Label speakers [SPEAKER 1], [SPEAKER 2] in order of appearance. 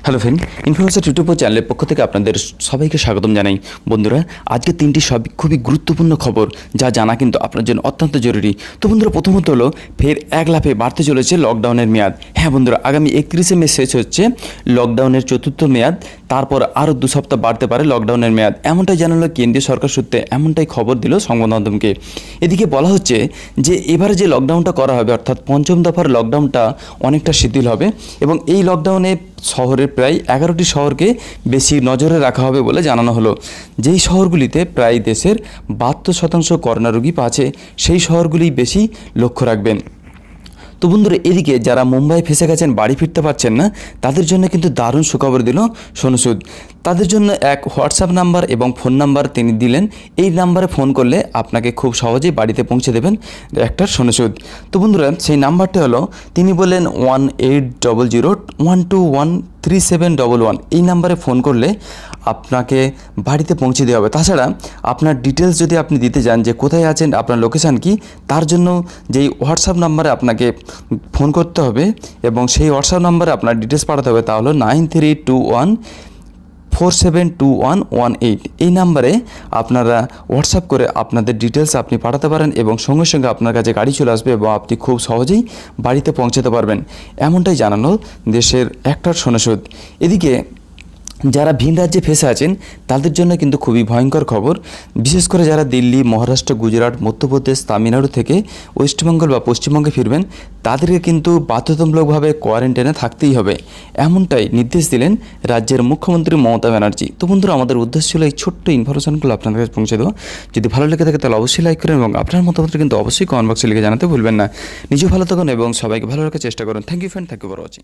[SPEAKER 1] Hello friend, information YouTube চ্যানেলের পক্ষ থেকে আপনাদের সবাইকে স্বাগতম জানাই। বন্ধুরা, আজকে তিনটি খুবই গুরুত্বপূর্ণ খবর যা জানা কিন্তু আপনার জন্য অত্যন্ত জরুরি। তো বন্ধুরা, প্রথমত হলো ফের এক লাফে বাড়তে চলেছে লকডাউনের মেয়াদ। হ্যাঁ বন্ধুরা, আগামী 31শে মে শেষ হচ্ছে লকডাউনের চতুর্থ মেয়াদ। তারপর আরও 2 সপ্তাহ বাড়তে পারে লকডাউনের মেয়াদ, এমনটাই জানালো কেন্দ্রীয় সরকার সূত্রে। এমনটাই খবর দিল সংবাদ মাধ্যমকে। এদিকে বলা হচ্ছে যে এবারে যে লকডাউনটা করা হবে, অর্থাৎ পঞ্চম দফার লকডাউনটা অনেকটা শিথিল হবে এবং এই লকডাউনে শহরের প্রায় 11টি শহরকে বেশি নজরে রাখা হবে বলে জানানো হলো। যেই শহরগুলিতে প্রায় দেশের 72% করোনা রোগী আছে, সেই শহরগুলি বেশি লক্ষ্য রাখবেন। তো বন্ধুরা, এদিকে যারা মুম্বাই ফেসে গেছেন, বাড়ি ফিরতে পারছেন না, তাদের জন্য কিন্তু দারুণ সুখবর দিল সোনু সুদ। তাদের জন্য এক হোয়াটসঅ্যাপ নাম্বার এবং ফোন নাম্বার তিনি দিলেন। এই নাম্বারে ফোন করলে আপনাকে খুব সহজেই বাড়িতে পৌঁছে দেবেন ডাক্তার সোনু সুদ। তো বন্ধুরা, সেই নাম্বারটি হলো, তিনি বললেন 1800-121-3711। এই নাম্বারে ফোন করলে আপনাকে বাড়িতে পৌঁছে দেওয়া হবে। তাছাড়া আপনার ডিটেলস যদি আপনি দিতে চান যে কোথায় আছেন, আপনার লোকেশান কি, তার জন্য যেই হোয়াটসঅ্যাপ নাম্বারে আপনাকে ফোন করতে হবে এবং সেই হোয়াটসঅ্যাপ নাম্বারে আপনার ডিটেলস পাঠাতে হবে, তা হলো 9321472118। এই নাম্বারে আপনারা হোয়াটসঅ্যাপ করে আপনাদের ডিটেলস আপনি পাঠাতে পারেন এবং সঙ্গে সঙ্গে আপনার কাছে গাড়ি চলে আসবে এবং আপনি খুব সহজেই বাড়িতে পৌঁছাতে পারবেন, এমনটাই জানানো দেশের ডাক্তার সোনু সুদ। এদিকে যারা ভিন রাজ্যে ফেসে আছেন তাদের জন্য কিন্তু খুবই ভয়ঙ্কর খবর। বিশেষ করে যারা দিল্লি, মহারাষ্ট্র, গুজরাট, মধ্যপ্রদেশ, তামিলনাড়ু থেকে ওয়েস্টবেঙ্গল বা পশ্চিমবঙ্গে ফিরবেন, তাদেরকে কিন্তু বাধ্যতামূলকভাবে কোয়ারেন্টাইনে থাকতেই হবে, এমনটাই নির্দেশ দিলেন রাজ্যের মুখ্যমন্ত্রী মমতা ব্যানার্জি। তো বন্ধুরা, আমাদের উদ্দেশ্য ছিল এই ছোট্ট ইনফরমেশনগুলো আপনাদের কাছে পৌঁছে দেওয়া। যদি ভালো লেগে থাকে তাহলে অবশ্যই লাইক করেন এবং আপনার মতামত কিন্তু অবশ্যই কমেন্ট বক্সে লিখে জানাতে ভুলবেন না। নিজেও ভালো থাকুন এবং সবাইকে ভালো রাখার চেষ্টা করুন। Thank you friend, thank you for watching.